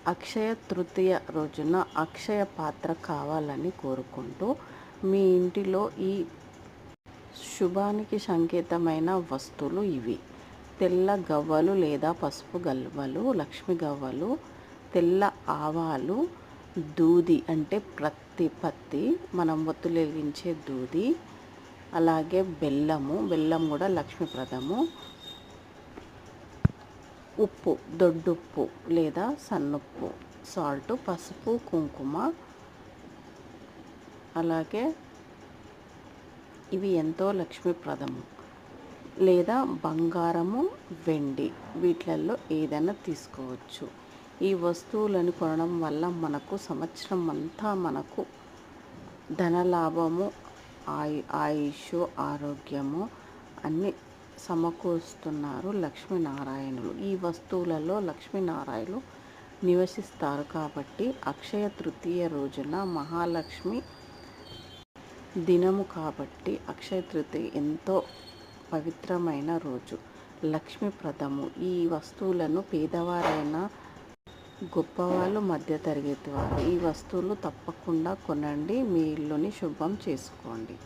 అక్షయ తృతీయ రోజున అక్షయ పాత్ర కావాలని కోరుకుంటూ మీ ఇంటిలో ఈ శుభానికి సంకేతమైన వస్తువులు ఇవి: తెల్ల గవ్వలు లేదా పసుపు గవ్వలు, లక్ష్మి గవ్వలు, తెల్ల ఆవాలు, దూది అంటే పత్తి మనం ఒత్తులు వెలిగించే దూది, అలాగే బెల్లం కూడా లక్ష్మీప్రదము, ఉప్పు, దొడ్డుప్పు లేదా సన్నుప్పు, సాల్ట్, పసుపు, కుంకుమ, అలాగే ఇవి ఎంతో లక్ష్మీప్రదము. లేదా బంగారము, వెండి వీటిల్లో ఏదైనా తీసుకోవచ్చు. ఈ వస్తువులను కొనడం వల్ల మనకు సంవత్సరం అంతా మనకు ధనలాభము, ఆయుష్, ఆరోగ్యము అన్నీ సమకూరుస్తున్నారు లక్ష్మీనారాయణులు. ఈ వస్తువులలో లక్ష్మీనారాయణులు నివసిస్తారు కాబట్టి అక్షయ తృతీయ రోజున మహాలక్ష్మి దినము కాబట్టి అక్షయ తృతీయ ఎంతో పవిత్రమైన రోజు, లక్ష్మీప్రదము. ఈ వస్తువులను పేదవారైన గొప్పవాళ్ళు, మధ్యతరగతి వారు ఈ వస్తువులు తప్పకుండా కొనండి, మీ ఇల్లుని శుభ్రం చేసుకోండి.